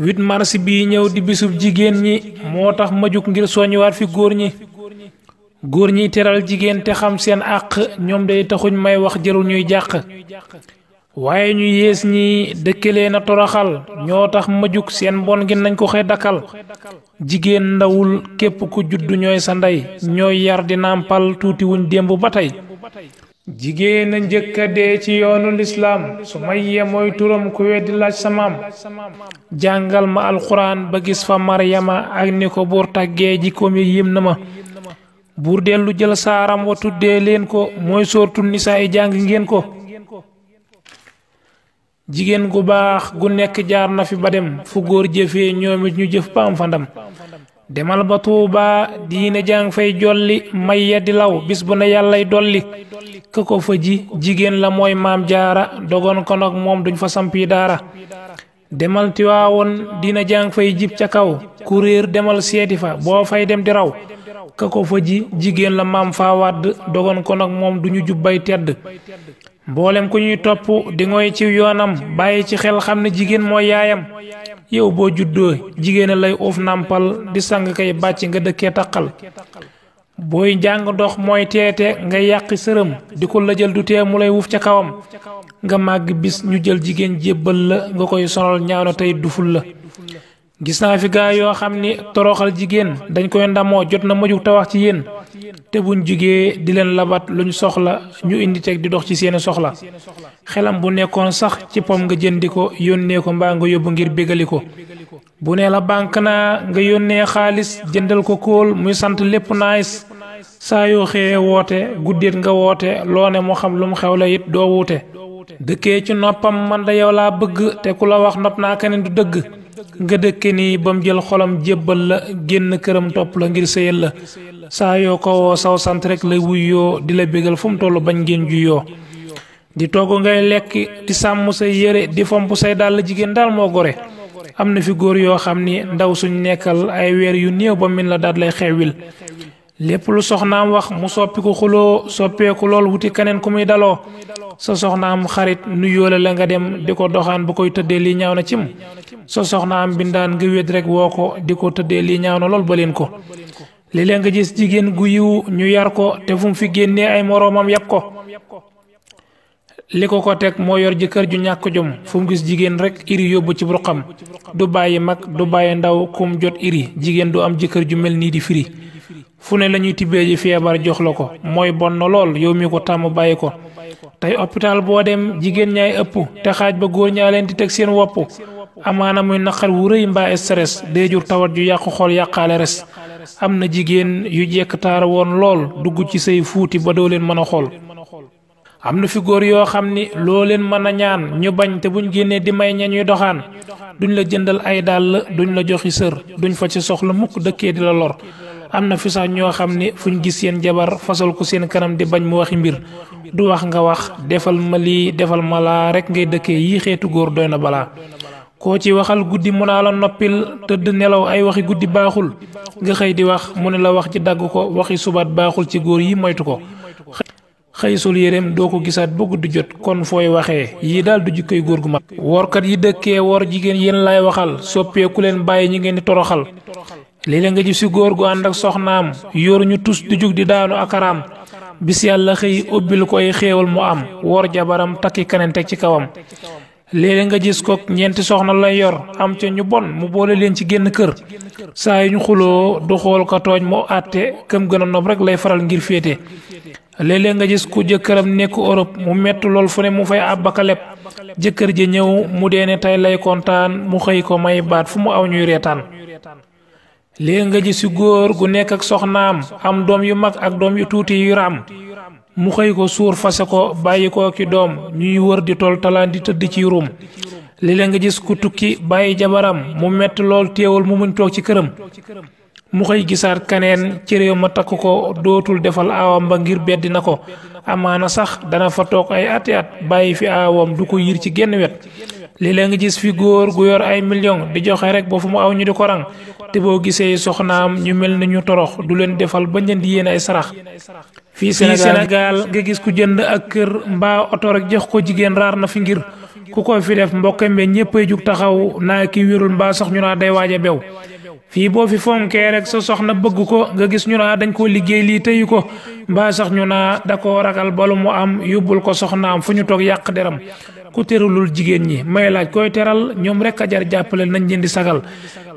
8 mars bi ñëw di bisub jigéen ñi moo tax ma juk ngir soññiwaat fi góor ñi teral jigéen te xam seen àq ñoom day taxuñ may wax jërul ñuy jàq waaye ñu yees ñi dëkkalee na toroxal ñoo tax ma juk seen mbon gi nañ ko xëy dakkal jigéen ndawul képp ku juddu ñooy sa ndey ñooy yar di nàmpal tuuti wuñ démb ba tey jigéen a njëkk a dee ci yoonu lislaam Sumayya mooy turam ku weddi laaj sa maam jàngal ma alxuraan ba gis fa Maryama ak ni ko buur tàggee jikkoom yi yim na ma buur dellu jël saaram wa tuddee leen ko mooy soortu nisaa yi jàng ngeen ko jigéen gu baax gu nekk jaar na fi ba dem fu góor jëfee ñoom it ñu jëf ba am fa ndam demal ba Tuuba diine jàng fay jolli may ya di law bis bu ne yàllay dolli ka ko fa ji jigéen la mooy maam jaara dogon ko nag moom duñ fa sampi daara demal Tiwaawoon diine jàng fay jib ca kaw ku réer demal seeti fa boo fay dem di raw ka ko fa ji jigéen la maam faa wàdd dogon ko nag moom duñu jubbay tedd mboolem ku ñuy topp di ngoy ci yoonam bàyyi ci xel xam ne jigéen mooy yaayam yow boo juddoo jigéen lay uuf nàmpal di sang kay bàcc nga dëkkee taqal booy jàng ndox mooy teete nga yàqi sërëm di ko lëjal du tee mu lay wuuf ca kawam nga màgg bis ñu jël jigéen jébbal la nga koy sonal ñaaw na tey duful la gis naa fi gaa yoo xam ni toroxal jigéen dañ koy ndamoo jot na maju te wax ci yéen te buñ jugee di leen labat luñ soxla ñu indi teg di dox ci seeni soxla xelam bu nekkoon sax ci pom nga jëndi ko yónnee ko mbaa nga yóbbu ngir bégali ko bu nee la banque naa nga yónnee xaalis jëndal ko kóol muy sant lépp naayis saa yoo xëyee woote guddeet nga woote loo ne mu xam lu mu xew la it doo wuute dëkkee ci noppam man da yow laa bëgg te ku la wax nopp naa keneen du dëgg nga dëkke nii ba mu jël xolam jébbal la génn këram topp la ngir sëyal la saa yoo ko woo saw sant rek lay wuyoo di la bégal fu mu toll bañ ngeen juyoo di togg ngay lekk di sàmm say yére di fomp say dàll jigéen daal moo gore am na fi góor yoo xam ni ndaw suñ nekkal ay weer yu néew ba min la daal lay xewwil lépp lu soxnaam wax mu soppi ko xuloo soppeeku lool wuti keneen ku muy daloo sa soxnaam xarit nu yoole la nga dem di ko doxaan bu koy tëddee lii ñaaw na cim sa soxnaam bindaan nga wéet rek woo ko di ko tëddee lii ñaaw na lool ba leen ko léeg-léeg nga gis jigéen gu yiw ñu yar ko te fu mu fi génnee ay moroomam yàpp ko li ko teg moo yor jëkkër ju ñàkk jom fu mu gis jigéen rek iri yóbbu ci ruqam du bàyyi mag du bàyyi ndaw kum jot iri jigéen du am jëkkër ju mel nii di firi fu ne lañuy tibbee ji feebar jox la ko mooy bon na lool yow mi ko tàmm bàyyi ko tey hôpital boo dem jigéen ñaay ëpp te xaaj ba góor ñaa leen di teg seen wopp amaana muy naqar wu rëy mbaa stress day jur tawat ju yàqu xol yàqaale res am na jigéen yu jekk taara woon lool dugg ci say fuuti ba doo leen mën a xool am na fi góor yoo xam ni loo leen mën a ñaan ñu bañ te buñ génnee di may ña ñuy doxaan duñ la jëndal ay dàll duñ la joxi sër duñ fa ci soxla mukk dëkkee di la lor am na fi sax ñoo xam ni fuñ gis seen jabar fasal ko seen kanam di bañ mu waxi mbir du wax nga wax defal ma lii defal ma laa rek ngay dëkkee yii xeetu góor doy na balaa koo ci waxal guddi mu naa la noppil tëdd nelaw ay waxi guddi baaxul nga xëy di wax mu ne la wax ci dagg ko waxi subaat baaxul ci góor yi moytu ko xëy sol yéreem doo ko gisaat ba guddi jot kon fooy waxee yii daal du jikkoy góor gu mat workat yi dëkkee wor jigéen yéen lay waxal soppeeku leen bàyyi ñi ngeen di toroxal léeg-léeg nga gis ci góor gu ànd ak soxnaam yoru ñu tus di jug di daanu akaraam bis yàlla xëy ubbil ko ay xéewal mu am wor jabaram takki keneen teg ci kawam léeg-léeg nga gis ko ñeenti soxna lay yor am ca ñu bon mu boole leen ci génn kër saa yu ñu xuloo du xool ko tooñ mu àtte këm gën a nopp rek lay faral ngir féete léeg-léeg nga gis ku jëkkëram nekk Europe mu metti lool fu ne mu fay àbbaka leb jëkkër ji ñëw mu deene tey lay kontaan mu xëy ko may baat fu mu aw ñuy reetaan léegi nga gis ci góor gu nekk ak soxnaam am doom yu mag ak doom yu tuuti yu raam mu xëy ko suur fase ko bàyyi ko ki doom ñuy wër di tol talaan di tëdd ci ruum léeg-léeg nga gis ku tukki bàyyi jabaram mu metti lool teewul mu muñ toog ci këram mu xëy gisaat kaneen ci réew ma takk ko dootul defal aawam ba ngir beddi na ko amaana sax dana fa toog ay ati at bàyyi fi aawam du ko yiir ci genn wet léeg-léeg nga gis fi góor gu yor ay million di joxe rek ba fu mu aw ñu di ko rang te boo gisee soxnaam ñu mel ni ñu torox du leen defal bañ leen di yéen ay sarax. fii Sénégal nga gis ku jënd ak kër mbaa oto rek jox ko jigéen raar na fi ngir ku ko fi def mbokkam be ñëppay jug taxaw naa ki wérul mbaa sax ñu naa day waaj a bew. fii boo fi fonkee rek sa soxna bëgg ko nga gis ñu naa dañ koo liggéey lii tëyu ko mbaa sax ñu naa da koo ragal balu mu am yóbbul ko soxnaam fu ñu toog yàq deram. ku teralul jigéen ñi may laaj koy teral ñoom rek a jar jàppale nañ leen di sagal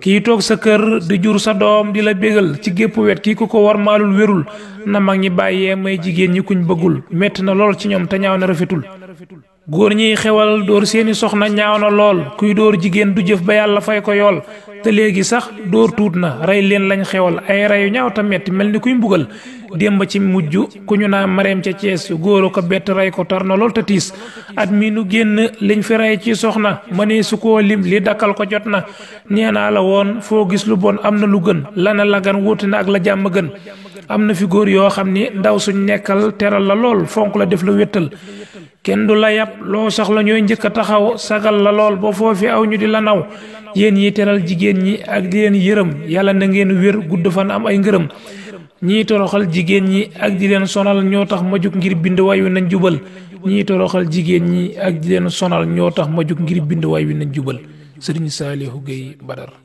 kii toog sa kër di jur sa doom di la bégal ci gépp wet kii ku ko war maalul wérul na mag ñi bàyyee may jigéen ñi kuñ bëggul métti na lool ci ñoom te ñaaw na rafetul. góor ñiy xewal dóor seeni soxna ñaaw na lool kuy dóor jigéen du jëf ba yàlla fay ko yool te léegi sax dóor tuut na rey leen lañ xewal ay reyu ñaaw ta metti mel ni kuy mbugal démb ci mujj ku ñu naa mareem ca Cees góor ko bett rey ko tar na lool te tiis at mi nu génn liñ fi rey ci soxna mënee su koo lim li dakkal ko jot na nee naa la woon foo gis lu bon am na lu gën lana la gan wuute na ak la jàmm gën am na fi góor yoo xam ni ndaw suñ nekkal teral la lool fonk la def la wéttal kenn du la yàpp loo soxla ñooy njëkk a taxaw sagal la lool ba foofi aw ñu di la naw yéen yi teral jigéen ñi ak di leen yërëm yàlla na ngeen wér gudd fan am ay ngërëm ñii toroxal jigéen ñi ak di leen sonal ñoo tax ma jug ngir bind way wi nañ jubal ñii toroxal jigéen ñi ak di leen sonal ñoo tax ma jug ngir bind way wi nañ jubal Sëriñ Saalihu Géey Badar.